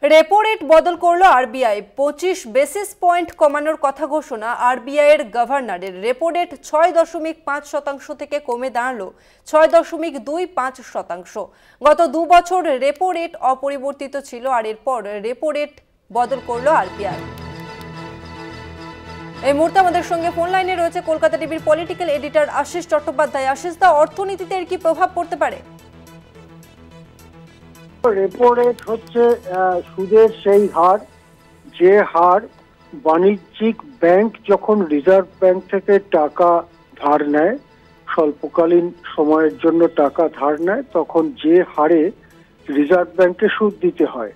Repo rate বদল করলো RBI. 25 basis point কমানোর কথা ঘোষণা আরবিআই এর গভর্নরের। রেপো রেট 6.5% থেকে কমে দাঁড়ালো 6.25%। গত 2 বছর রেপো রেট অপরিবর্তিত ছিল, আর এরপর রেপো রেট বদল করলো আরবিআই। এই মুহূর্তে আমাদের সঙ্গে ফোন লাইনে রয়েছে কলকাতা টিভির পলিটিক্যাল এডিটর আশিস চট্টোপাধ্যায়। আশিস দা, অর্থনীতিতে এর কি প্রভাব পড়তে পারে? রেপো রেট হচ্ছে সুদের সেই হার, যে হার বাণিজ্যিক ব্যাংক যখন রিজার্ভ ব্যাংক থেকে টাকা ধার নেয়, স্বল্পকালীন সময়ের জন্য টাকা ধার নেয়, তখন যে হারে রিজার্ভ ব্যাংকে সুদ দিতে হয়।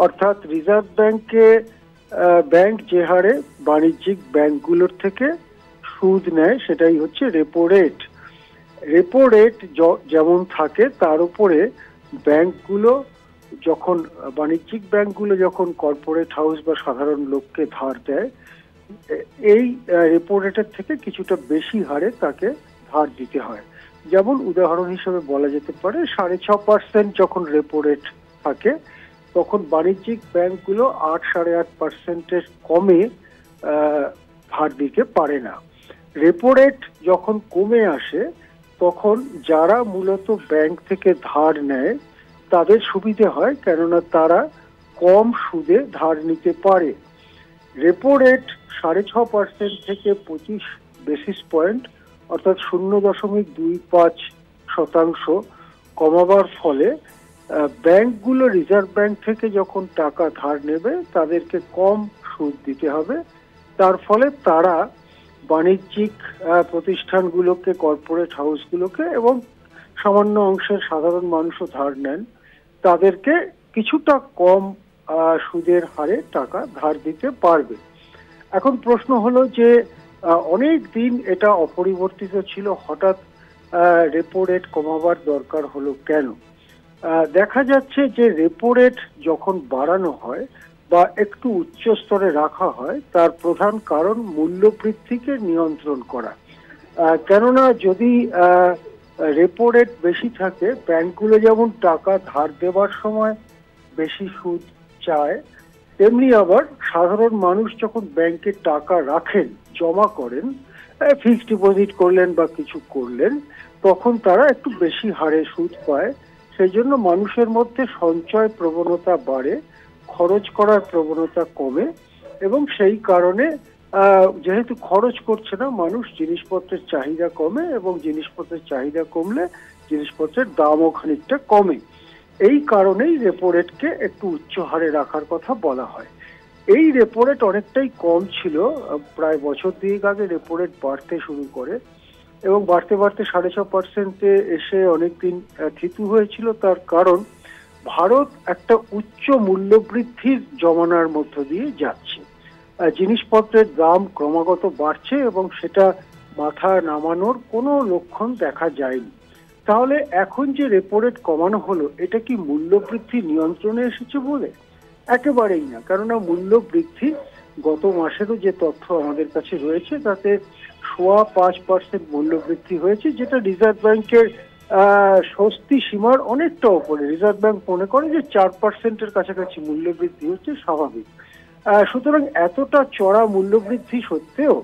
অর্থাৎ রিজার্ভ ব্যাংক যে হারে বাণিজ্যিক ব্যাংকগুলোর থেকে সুদ নেয় সেটাই হচ্ছে রেপো রেট। রেপো রেট যেমন থাকে তার উপরে ব্যাংকগুলো যখন বাণিজ্যিক ব্যাংকগুলো যখন কর্পোরেট হাউস বা সাধারণ লোককে ধার দেয়, এই রেপো রেটের থেকে কিছুটা বেশি হারে তাকে ধার দিতে হয়। যেমন উদাহরণ হিসেবে বলা যেতে পারে 6.5% যখন রেপো রেট থাকে, তখন বাণিজ্যিক ব্যাংকগুলো 8-8.5%-এর কমে ধার দিতে পারে না। রেপো রেট যখন কমে আসে তখন যারা মূলত ব্যাংক থেকে ধার নেয় তাদের সুবিধে হয়, কেননা তারা কম সুদে ধার নিতে পারে। রেপো রেট 6.5% থেকে 25 বেসিস পয়েন্ট অর্থাৎ 0.25% কমাবার ফলে ব্যাংকগুলো রিজার্ভ ব্যাংক থেকে যখন টাকা ধার নেবে তাদেরকে কম সুদ দিতে হবে। তার ফলে তারা বাণিজ্যিক প্রতিষ্ঠানগুলোকে, কর্পোরেট হাউসগুলোকে এবং সামান্য অংশের সাধারণ মানুষও ধার নেন, তাদেরকে কিছুটা কম সুদের হারে টাকা ধার দিতে পারবে। এখন প্রশ্ন হলো যে অনেক দিন এটা অপরিবর্তিত ছিল, হঠাৎ রেপো রেট কমাবার দরকার হলো কেন? দেখা যাচ্ছে যে রেপো রেট যখন বাড়ানো হয় বা একটু উচ্চ স্তরে রাখা হয়, তার প্রধান কারণ মূল্যবৃদ্ধিকে নিয়ন্ত্রণ করা। কেননা যদি রেপো রেট বেশি থাকে, ব্যাংকগুলো যেমন টাকা ধার দেওয়ার সময় বেশি সুদ চায়, তেমনি আবার সাধারণ মানুষ যখন ব্যাংকে টাকা রাখেন, জমা করেন, ফিক্সড ডিপোজিট করলেন বা কিছু করলেন, তখন তারা একটু বেশি হারে সুদ পায়। সেই জন্য মানুষের মধ্যে সঞ্চয় প্রবণতা বাড়ে, খরচ করার প্রবণতা কমে, এবং সেই কারণে যেহেতু খরচ করছে না মানুষ, জিনিসপত্রের চাহিদা কমে, এবং জিনিসপত্রের চাহিদা কমলে জিনিসপত্রের দামও খানিকটা কমে। এই কারণেই রেপো রেটকে একটু উচ্চ হারে রাখার কথা বলা হয়। এই রেপো রেট অনেকটাই কম ছিল, প্রায় বছর দুয়েক আগে রেপো রেট বাড়তে শুরু করে এবং বাড়তে বাড়তে 6.5%-এ এসে অনেকদিন থিতু হয়েছিল। তার কারণ ভারত একটা উচ্চ মূল্যবৃদ্ধির জমানার মধ্য দিয়ে যাচ্ছে, জিনিসপত্রের দাম ক্রমাগত বাড়ছে এবং সেটা মাথা নামানোর কোনো লক্ষণ দেখা যায়নি। তাহলে এখন যে রেপো রেট কমানো হলো, এটা কি মূল্যবৃদ্ধি নিয়ন্ত্রণে এসেছে বলে? একেবারেই না। কেননা মূল্যবৃদ্ধি গত মাসেরও যে তথ্য আমাদের কাছে রয়েছে তাতে 5% মূল্যবৃদ্ধি হয়েছে, যেটা রিজার্ভ ব্যাংকের স্বস্তি সীমার অনেকটা উপরে। রিজার্ভ ব্যাংক মনে করে যে 4%-এর কাছাকাছি মূল্যবৃদ্ধি হচ্ছে স্বাভাবিক। সুতরাং এতটা চড়া মূল্যবৃদ্ধি সত্ত্বেও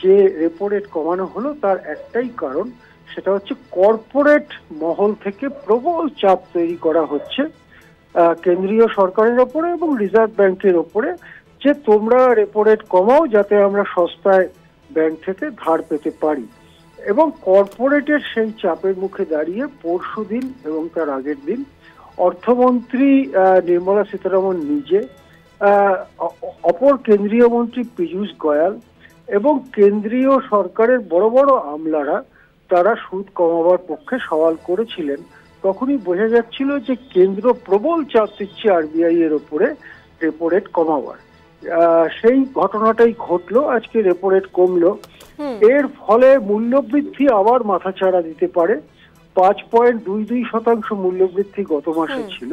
যে রেপো রেট কমানো হলো, তার একটাই কারণ, সেটা হচ্ছে কর্পোরেট মহল থেকে প্রবল চাপ তৈরি করা হচ্ছে কেন্দ্রীয় সরকারের ওপরে এবং রিজার্ভ ব্যাংকের ওপরে, যে তোমরা রেপো রেট কমাও যাতে আমরা সস্তায় ব্যাংক থেকে ধার পেতে পারি। এবং কর্পোরেটের সেই চাপের মুখে দাঁড়িয়ে পরশুদিন এবং তার আগের দিন অর্থমন্ত্রী নির্মলা সীতারামন নিজে, অপর কেন্দ্রীয় মন্ত্রী পীযূষ গোয়াল এবং কেন্দ্রীয় সরকারের বড় বড় আমলারা তারা সুদ কমাবার পক্ষে সওয়াল করেছিলেন। তখনই বোঝা যাচ্ছিল যে কেন্দ্র প্রবল চাপ দিচ্ছে আরবিআই এর ওপরে রেপো রেট কমাবার। সেই ঘটনাটাই ঘটলো, আজকে রেপো রেট কমলো। এর ফলে মূল্যবৃদ্ধি আবার মাথাচাড়া দিতে পারে। 5.22% মূল্যবৃদ্ধি গত মাসে ছিল,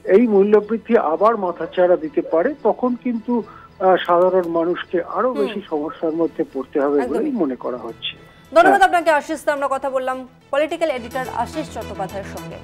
এই মূল্যবৃদ্ধি আবার মাথাচাড়া দিতে পারে। তখন কিন্তু সাধারণ মানুষকে আরো বেশি সমস্যার মধ্যে পড়তে হবে বলে মনে করা হচ্ছে। ধন্যবাদ আপনাকে আশিস। আমরা কথা বললাম পলিটিক্যাল এডিটর আশিস চট্টোপাধ্যায়ের সঙ্গে।